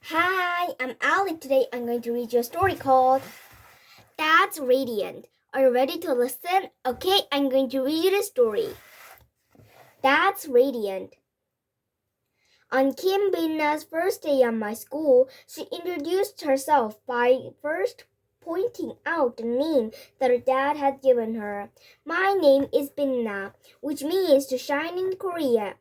Hi, I'm Elly. Today I'm going to read you a story called That's Radiant. Are you ready to listen? Okay, I'm going to read you the story. That's Radiant. On Kim Binna's first day at my school, she introduced herself by first pointing out the name that her dad had given her. My name is Binna, which means to shine in Korea.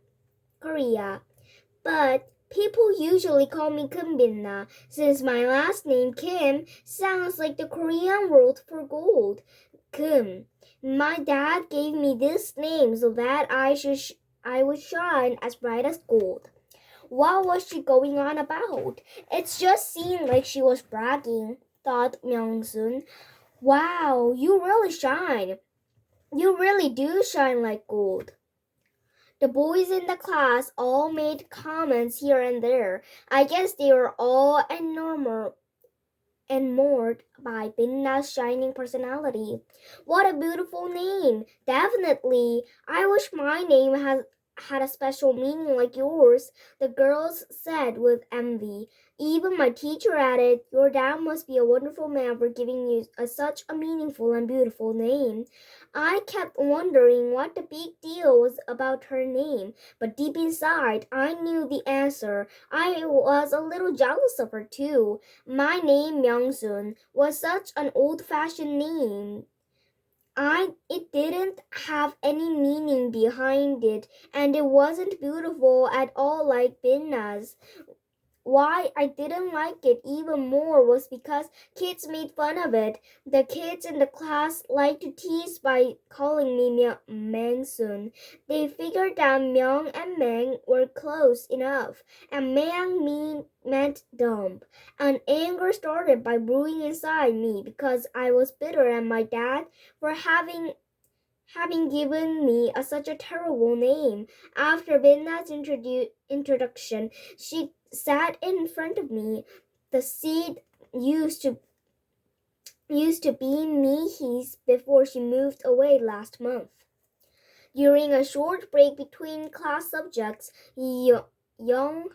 But people usually call me Kimbinna since my last name Kim sounds like the Korean word for gold. Kim. My dad gave me this name so that I would shine as bright as gold. What was she going on about? It just seemed like she was bragging, thought Myung-sun. Wow, you really shine. You really do shine like gold. The boys in the class all made comments here and there. I guess they were all enamored by Binna's shining personality. What a beautiful name! Definitely. I wish my name had a special meaning like yours, the girls said with envy. Even my teacher added, Your dad must be a wonderful man for giving you such a meaningful and beautiful name. I kept wondering what the big deal was about her name, but deep inside, I knew the answer. I was a little jealous of her too. My name, Myung-sun, was such an old-fashioned name. It didn't have any meaning behind it, and it wasn't beautiful at all like Binna's. Why I didn't like it even more was because kids made fun of it. The kids in the class liked to tease by calling me Mangsun. They figured that Myung and Mang were close enough, and meant dumb. And anger started by brewing inside me because I was bitter at my dad for having given me such a terrible name. After Binna's introduction, she sat in front of me. The seat used to be Mihi's before she moved away last month. During a short break between class subjects, young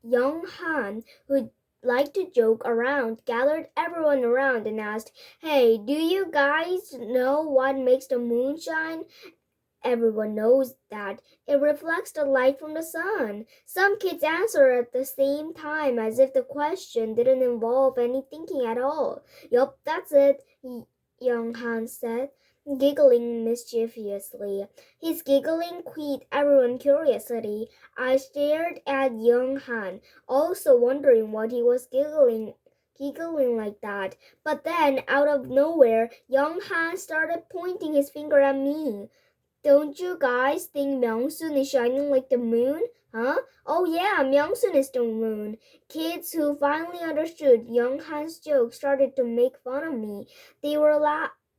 Han, who liked to joke around, gathered everyone around and asked, Hey, do you guys know what makes the moon shine? Everyone knows that it reflects the light from the sun. Some kids answer at the same time as if the question didn't involve any thinking at all. Yup, that's it, young Han said, giggling mischievously. His giggling piqued everyone's curiosity. I stared at young Han, also wondering what he was giggling like that. But then, out of nowhere, young Han started pointing his finger at me. Don't you guys think Myung-sun is shining like the moon? Huh? Oh yeah, Myung-sun is the moon. Kids who finally understood Young Han's joke started to make fun of me. They were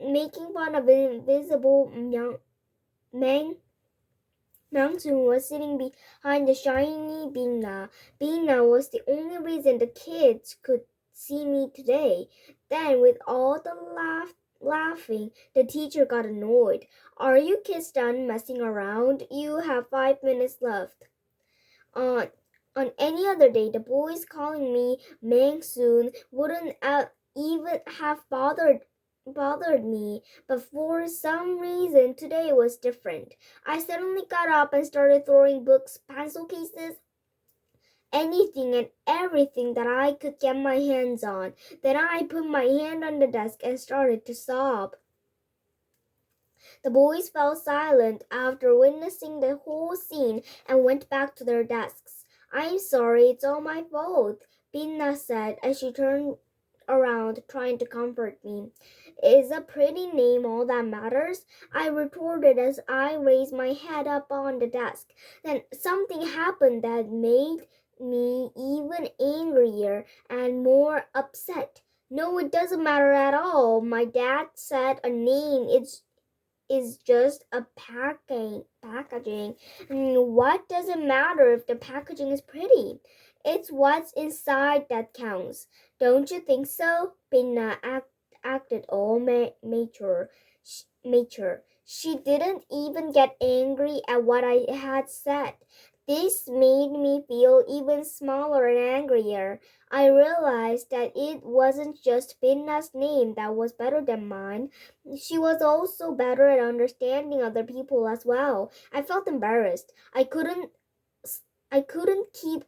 making fun of invisible Myung-sun was sitting behind the shiny Bina. Bina was the only reason the kids could see me today. Then, with all the laughing, the teacher got annoyed. Are you kids done messing around? You have 5 minutes left. On any other day, the boys calling me Mangsoon wouldn't even have bothered me, but for some reason today was different. I suddenly got up and started throwing books, pencil cases, anything and everything that I could get my hands on. Then I put my hand on the desk and started to sob. The boys fell silent after witnessing the whole scene and went back to their desks. I'm sorry, it's all my fault, Binna said as she turned around trying to comfort me. Is a pretty name all that matters? I retorted as I raised my head up on the desk. Then something happened that made me even angrier and more upset. No, it doesn't matter at all. My dad said a name is just a packaging. What does it matter if the packaging is pretty? It's what's inside that counts. Don't you think so? Binna acted all mature. She didn't even get angry at what I had said. This made me feel even smaller and angrier. I realized that it wasn't just Binna's name that was better than mine. She was also better at understanding other people as well. I felt embarrassed. I couldn't keep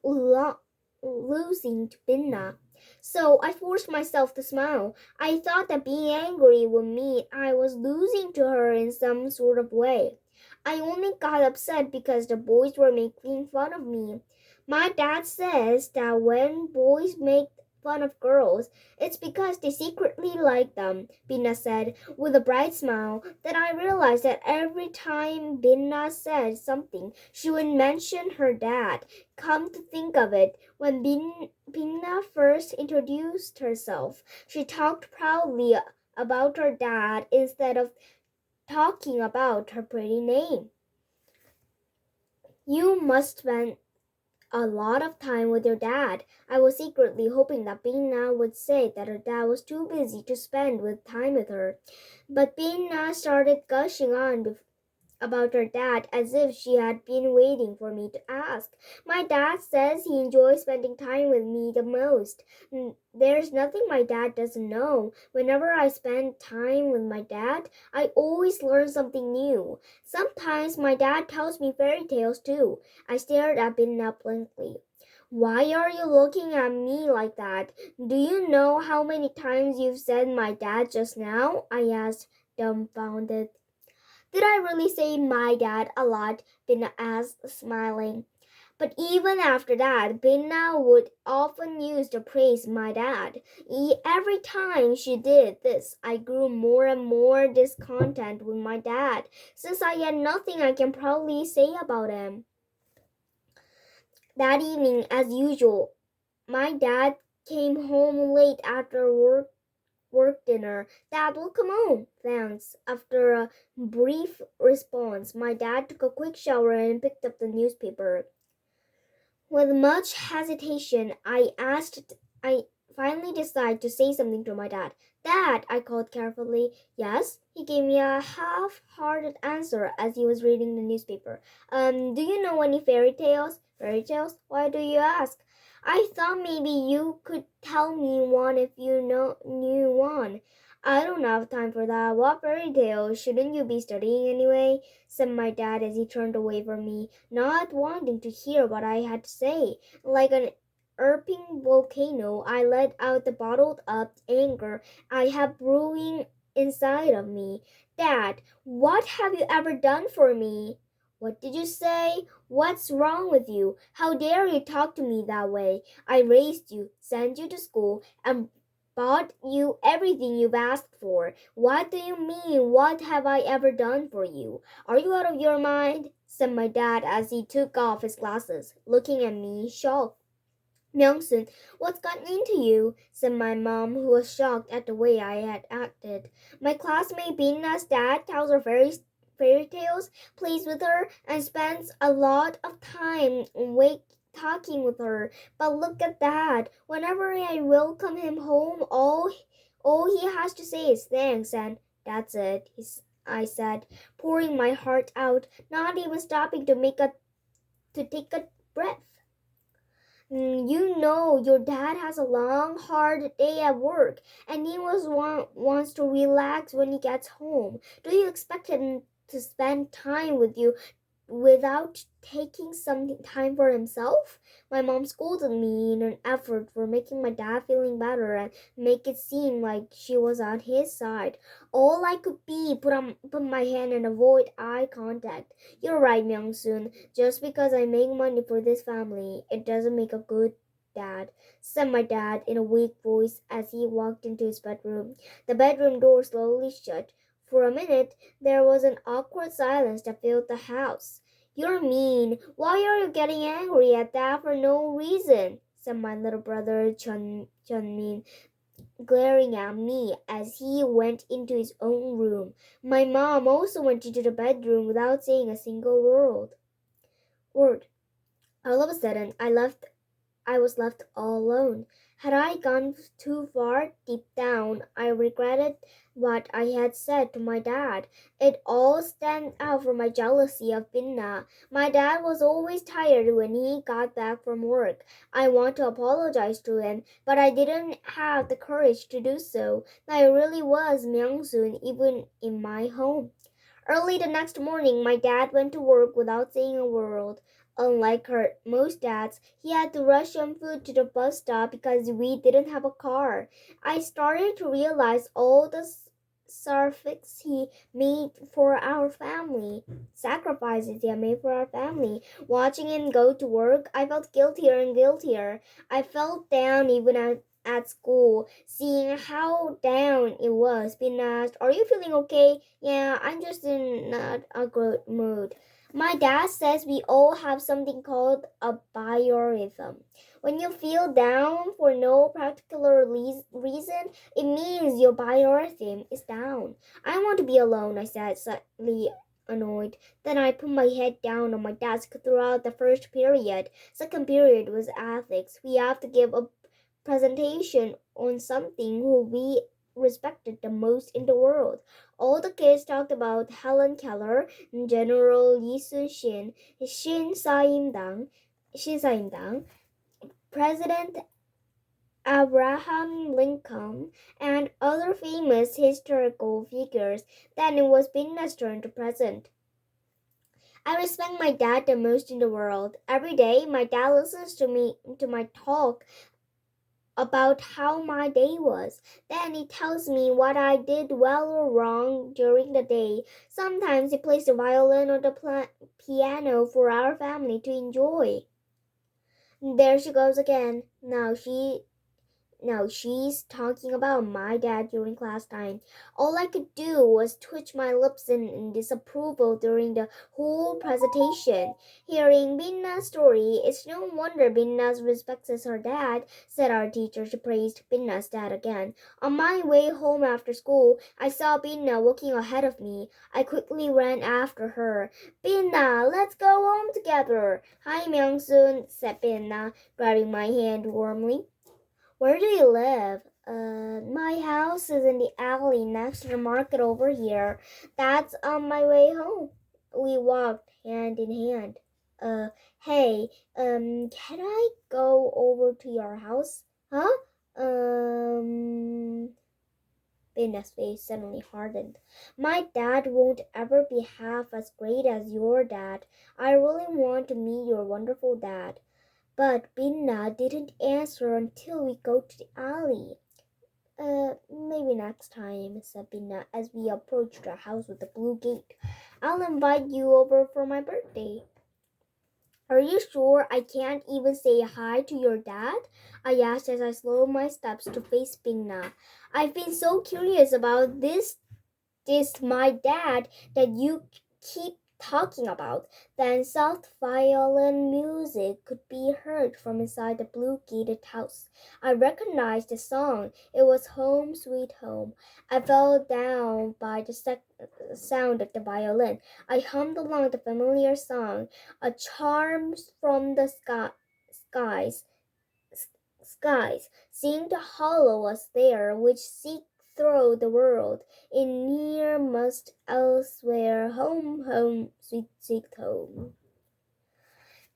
losing to Binna. So I forced myself to smile. I thought that being angry would mean I was losing to her in some sort of way. I only got upset because the boys were making fun of me. My dad says that when boys make fun of girls, it's because they secretly like them, Binna said with a bright smile. Then I realized that every time Binna said something, she would mention her dad. Come to think of it, when Binna first introduced herself, she talked proudly about her dad instead of talking about her pretty name. You must spend a lot of time with your dad. I was secretly hoping that Bina would say that her dad was too busy to spend with time with her. But Bina started gushing on about her dad as if she had been waiting for me to ask. My dad says he enjoys spending time with me the most. There's nothing my dad doesn't know. Whenever I spend time with my dad, I always learn something new. Sometimes my dad tells me fairy tales too. I stared at Binna blankly. Why are you looking at me like that? Do you know how many times you've said my dad just now? I asked, dumbfounded. Did I really say my dad a lot? Binna asked, smiling. But even after that, Binna would often use to praise my dad. Every time she did this, I grew more and more discontent with my dad, since I had nothing I can proudly say about him. That evening, as usual, my dad came home late after work dinner. Dad, will come home. Thanks. After a brief response, my dad took a quick shower and picked up the newspaper. With much hesitation, I finally decided to say something to my dad. Dad, I called carefully. Yes? He gave me a half-hearted answer as he was reading the newspaper. Do you know any fairy tales? Fairy tales? Why do you ask? I thought maybe you could tell me one if you knew one. I don't have time for that. What fairy tale? Shouldn't you be studying anyway? Said my dad as he turned away from me, not wanting to hear what I had to say. Like an erupting volcano, I let out the bottled up anger I had brewing inside of me. Dad, what have you ever done for me? What did you say? What's wrong with you? How dare you talk to me that way? I raised you, sent you to school, and bought you everything you've asked for. What do you mean? What have I ever done for you? Are you out of your mind? Said my dad as he took off his glasses, looking at me shocked. Myung-sun, what's gotten into you? Said my mom, who was shocked at the way I had acted. My classmate Bina's dad tells her fairy tales, plays with her, and spends a lot of time talking with her. But look at that. Whenever I welcome him home, all he has to say is thanks, and that's it. I said, pouring my heart out, not even stopping to take a breath. You know, your dad has a long, hard day at work, and he wants to relax when he gets home. Do you expect him to spend time with you without taking some time for himself? My mom scolded me in an effort for making my dad feeling better and make it seem like she was on his side. All I could be put my hand and avoid eye contact. You're right, Myung-soon. Just because I make money for this family, it doesn't make a good dad, said my dad in a weak voice as he walked into his bedroom. The bedroom door slowly shut. For a minute, there was an awkward silence that filled the house. You're mean. Why are you getting angry at that for no reason? Said my little brother Chunmin, glaring at me as he went into his own room. My mom also went into the bedroom without saying a single word. All of a sudden, I left I was left all alone. Had I gone too far? Deep down, I regretted what I had said to my dad. It all stemmed out from my jealousy of Binna. My dad was always tired when he got back from work. I want to apologize to him, but I didn't have the courage to do so. I really was Myung-soon, even in my home. Early the next morning, my dad went to work without saying a word. Unlike most dads, he had to rush some food to the bus stop because we didn't have a car. I started to realize all the sacrifices he made for our family. Sacrifices he had made for our family. Watching him go to work, I felt guiltier and guiltier. I felt down even at school, seeing how down it was, being asked, "Are you feeling okay?" "Yeah, I'm just in not a good mood." My dad says we all have something called a biorhythm. When you feel down for no particular reason, it means your biorhythm is down. "I want to be alone," I said, slightly annoyed. Then I put my head down on my desk throughout the first period. Second period was ethics. We have to give a presentation on something who we respected the most in the world. All the kids talked about Helen Keller, General Lee Sun-shin, Shin Sa-im-dang, President Abraham Lincoln, and other famous historical figures. Then it was Binna's turn to present. I respect my dad the most in the world. Every day, my dad listens to my talk about how my day was. Then he tells me what I did well or wrong during the day. Sometimes he plays the violin or the piano for our family to enjoy. There she goes again. Now she's talking about my dad during class time. All I could do was twitch my lips in disapproval during the whole presentation. Hearing Binna's story, it's no wonder Binna respects her dad, said our teacher. She praised Binna's dad again. On my way home after school, I saw Binna walking ahead of me. I quickly ran after her. "Binna, let's go home together." "Hi, Myung-soon," said Binna, grabbing my hand warmly. "Where do you live?" My house is in the alley next to the market over here. That's on my way home." We walked hand in hand. Hey, can I go over to your house?" "Huh?" Binna's face suddenly hardened. "My dad won't ever be half as great as your dad. I really want to meet your wonderful dad." But Binna didn't answer until we go to the alley. Maybe next time," said Binna as we approached the house with the blue gate. "I'll invite you over for my birthday." "Are you sure I can't even say hi to your dad?" I asked as I slowed my steps to face Binna. "I've been so curious about this my dad that you keep talking about." Then soft violin music could be heard from inside the blue gated house. I recognized the song. It was "Home Sweet Home." I fell down by the sound of the violin. I hummed along the familiar song, "A charm from the skies seem to hollow us there, which seek through the world, in near must elsewhere, home, home, sweet, sweet home."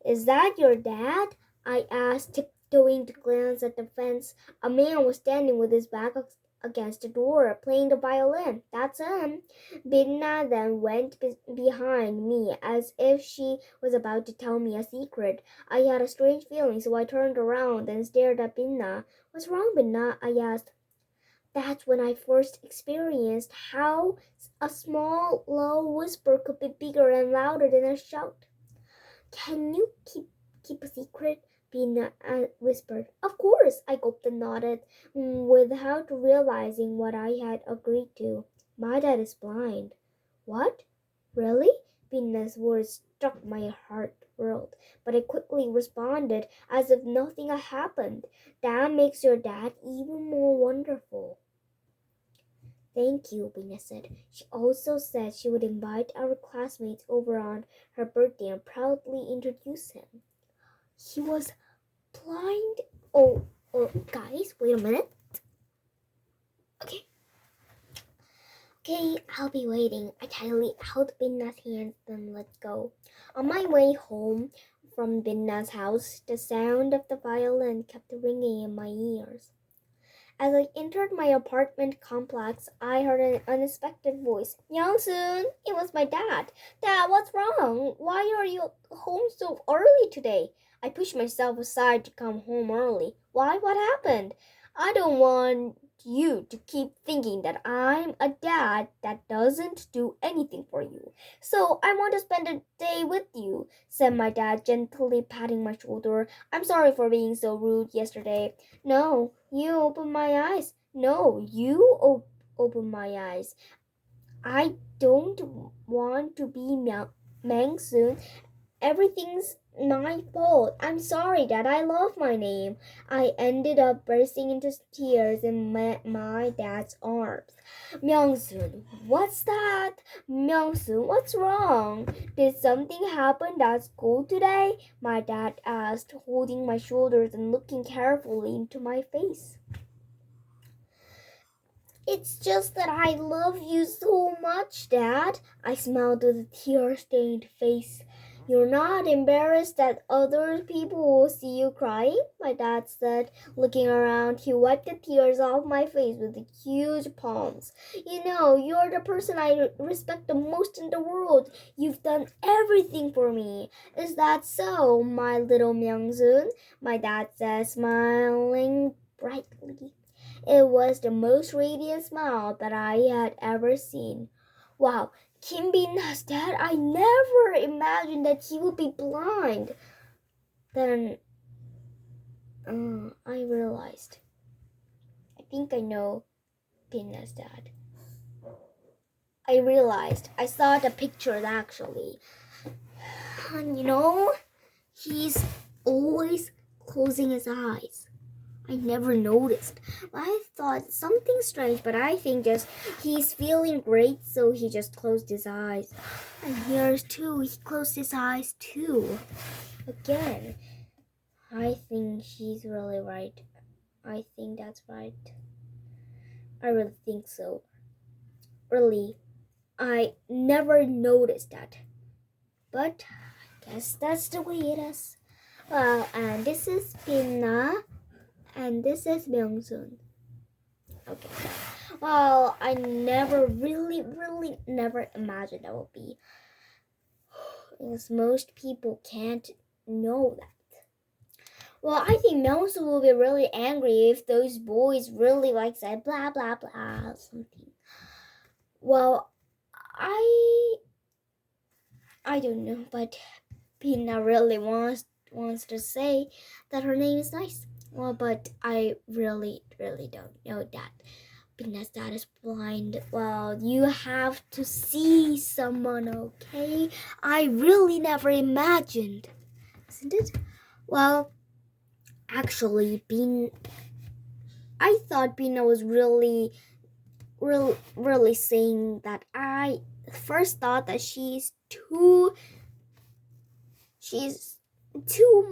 "Is that your dad?" I asked, tiptoeing to glance at the fence. A man was standing with his back against the door, playing the violin. "That's him." Binna then went behind me as if she was about to tell me a secret. I had a strange feeling, so I turned around and stared at Binna. "What's wrong, Binna?" I asked. That's when I first experienced how a small, low whisper could be bigger and louder than a shout. "Can you keep a secret?" Bina whispered. "Of course," I gulped and nodded, without realizing what I had agreed to. "My dad is blind." "What? Really?" Bina's words struck my heart world, but I quickly responded as if nothing had happened. "That makes your dad even more wonderful." "Thank you," Bina said. She also said she would invite our classmates over on her birthday and proudly introduce him. He was blind? Oh, guys, wait a minute. Okay, I'll be waiting. I tightly held Binna's hands, then let go. On my way home from Binna's house, the sound of the violin kept ringing in my ears. As I entered my apartment complex, I heard an unexpected voice. Youngsoon, it was my dad. Dad, what's wrong? Why are you home so early today? I pushed myself aside to come home early. Why? What happened? I don't want you to keep thinking that I'm a dad that doesn't do anything for you. So I want to spend a day with you, said my dad, gently patting my shoulder. I'm sorry for being so rude yesterday. No, you open my eyes. No, you open my eyes. I don't want to be Mangsoon. Everything's my fault. I'm sorry, Dad. I love my name. I ended up bursting into tears in my dad's arms. Myungsoon, what's that? Myungsoon, what's wrong? Did something happen at school today? My dad asked, holding my shoulders and looking carefully into my face. It's just that I love you so much, Dad. I smiled with a tear-stained face. You're not embarrassed that other people will see you crying? My dad said, looking around. He wiped the tears off my face with huge palms. You know, you're the person I respect the most in the world. You've done everything for me. Is that so, my little Myungsoon? My dad said, smiling brightly. It was the most radiant smile that I had ever seen. Wow, Kim Bin-na's dad, I never imagined that he would be blind. Then I realized. I think I know Bin-na's dad. I realized. I saw the pictures actually. And you know, he's always closing his eyes. I never noticed. I thought something strange, but I think just he's feeling great, so he just closed his eyes. And here's too, he closed his eyes too. Again, I think he's really right. I think that's right. I really think so. Really, I never noticed that. But I guess that's the way it is. Well, and this is Pinna. And this is Myungsoon. Okay. Well, I never really never imagined that would be. Because most people can't know that. Well, I think Myungsoon will be really angry if those boys really said blah blah blah something. Well, I don't know, but Pina really wants to say that her name is nice. Well, but I really don't know that. Pina's dad is blind. Well, you have to see someone, okay? I really never imagined, isn't it? Well, actually, I thought Pina was really saying that. I first thought that she's too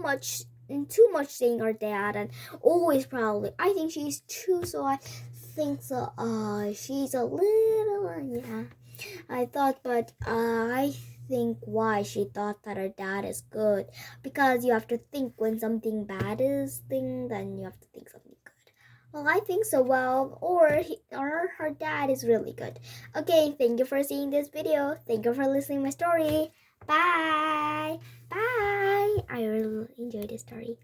much saying her dad and always probably. I think she's too, so I think so. She's a little, yeah. I thought, but I think why she thought that her dad is good, because you have to think when something bad is thing, then you have to think something good. Well, I think so. Well, or her dad is really good. Okay, thank you for seeing this video. Thank you for listening to my story. Bye. Bye. I really enjoyed this story.